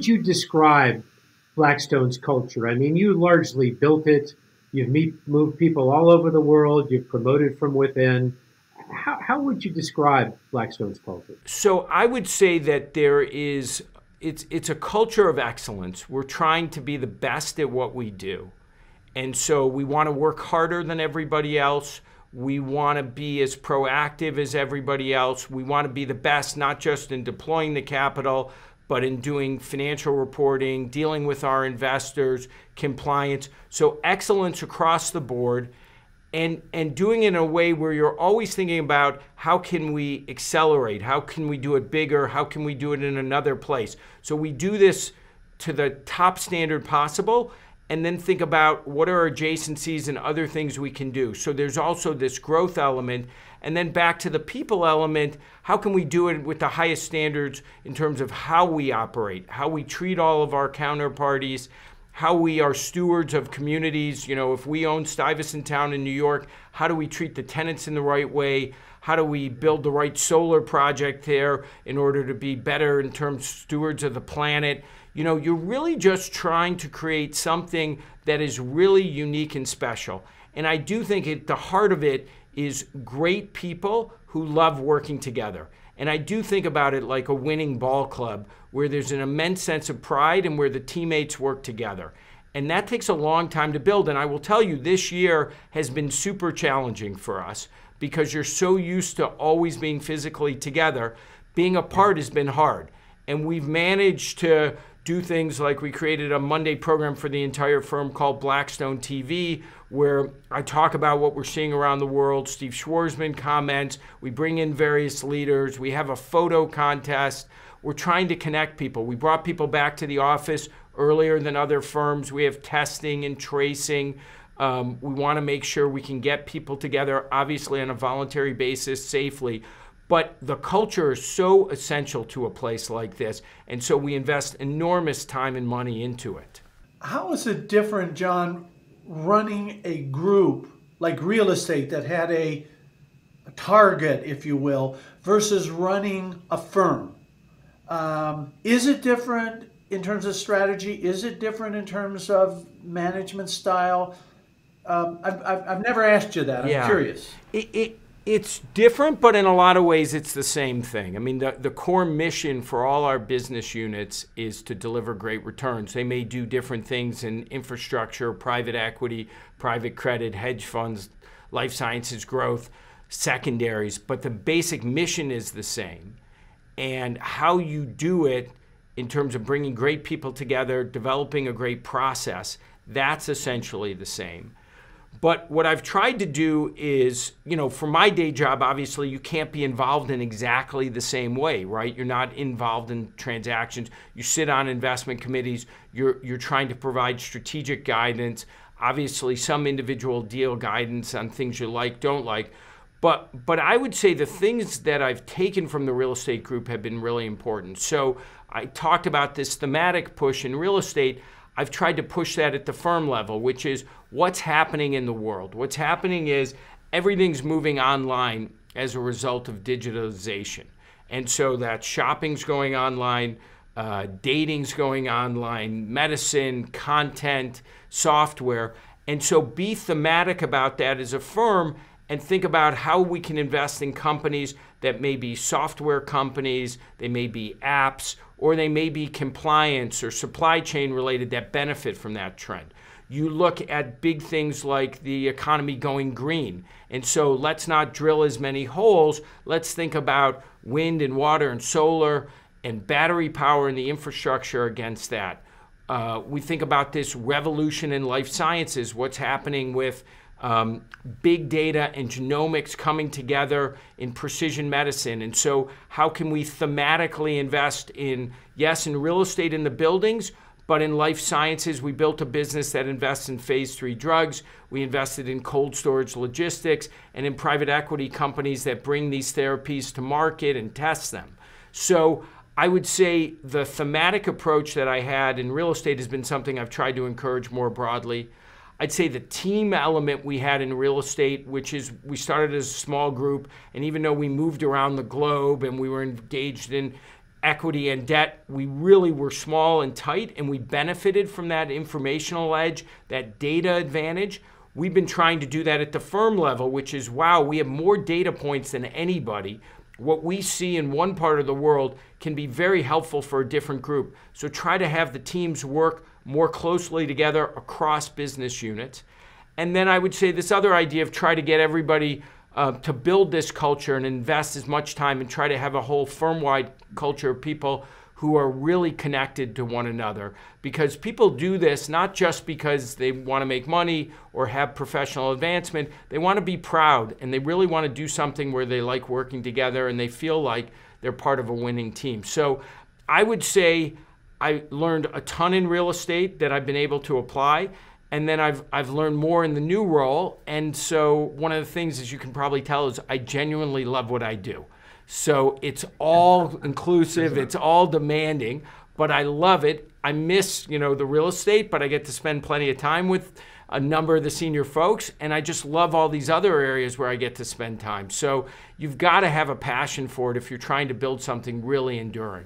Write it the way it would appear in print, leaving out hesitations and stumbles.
would you describe Blackstone's culture? I mean, you largely built it. Moved people all over the world. You've promoted from within. How would you describe Blackstone's culture? So I would say that it's a culture of excellence. We're trying to be the best at what we do. And so we want to work harder than everybody else. We want to be as proactive as everybody else. We want to be the best, not just in deploying the capital, but in doing financial reporting, dealing with our investors, compliance. So excellence across the board, and doing it in a way where you're always thinking about how can we accelerate? How can we do it bigger? How can we do it in another place? So we do this to the top standard possible, and then think about what are adjacencies and other things we can do. So there's also this growth element. And then back to the people element, how can we do it with the highest standards in terms of how we operate, how we treat all of our counterparties, how we are stewards of communities. You know, if we own Stuyvesant Town in New York, how do we treat the tenants in the right way? How do we build the right solar project there in order to be better in terms of stewards of the planet? You know, you're really just trying to create something that is really unique and special. And I do think at the heart of it is great people who love working together. And I do think about it like a winning ball club where there's an immense sense of pride and where the teammates work together. And that takes a long time to build. And I will tell you, this year has been super challenging for us because you're so used to always being physically together. Being apart has been hard. And we've managed to do things like we created a Monday program for the entire firm called Blackstone TV, where I talk about what we're seeing around the world. Steve Schwarzman comments. We bring in various leaders. We have a photo contest. We're trying to connect people. We brought people back to the office earlier than other firms. We have testing and tracing. We want to make sure we can get people together, obviously on a voluntary basis, safely. But the culture is so essential to a place like this, and so we invest enormous time and money into it. How is it different, John, running a group like real estate that had a target, if you will, versus running a firm? Is it different in terms of strategy? Is it different in terms of management style? I've never asked you that. I'm curious. It's different, but in a lot of ways, it's the same thing. I mean, the core mission for all our business units is to deliver great returns. They may do different things in infrastructure, private equity, private credit, hedge funds, life sciences growth, secondaries, but the basic mission is the same. And how you do it in terms of bringing great people together, developing a great process, that's essentially the same. But what I've tried to do is, you know, for my day job, obviously you can't be involved in exactly the same way, right? You're not involved in transactions. You sit on investment committees. You're trying to provide strategic guidance, obviously some individual deal guidance on things you like, don't like. But I would say the things that I've taken from the real estate group have been really important. So I talked about this thematic push in real estate. I've tried to push that at the firm level, which is what's happening in the world. What's happening is everything's moving online as a result of digitalization. And so that shopping's going online, dating's going online, medicine, content, software. And so be thematic about that as a firm and think about how we can invest in companies that may be software companies, they may be apps, or they may be compliance or supply chain related that benefit from that trend. You look at big things like the economy going green. And so let's not drill as many holes. Let's think about wind and water and solar and battery power and the infrastructure against that. We think about this revolution in life sciences, what's happening with big data and genomics coming together in precision medicine. And so how can we thematically invest in, yes, in real estate in the buildings, but in life sciences? We built a business that invests in phase 3 drugs. We invested in cold storage logistics and in private equity companies that bring these therapies to market and test them. So I would say the thematic approach that I had in real estate has been something I've tried to encourage more broadly. I'd say the team element we had in real estate, which is we started as a small group, and even though we moved around the globe and we were engaged in equity and debt, we really were small and tight, and we benefited from that informational edge, that data advantage. We've been trying to do that at the firm level, which is, wow, we have more data points than anybody. What we see in one part of the world can be very helpful for a different group. So try to have the teams work more closely together across business units. And then I would say this other idea of try to get everybody to build this culture and invest as much time and try to have a whole firm-wide culture of people who are really connected to one another. Because people do this not just because they want to make money or have professional advancement. They want to be proud, and they really want to do something where they like working together and they feel like they're part of a winning team. So I would say I learned a ton in real estate that I've been able to apply. And then I've learned more in the new role. And so one of the things, as you can probably tell, is I genuinely love what I do. So it's all inclusive, it's all demanding, but I love it. I miss, the real estate, but I get to spend plenty of time with a number of the senior folks. And I just love all these other areas where I get to spend time. So you've got to have a passion for it if you're trying to build something really enduring.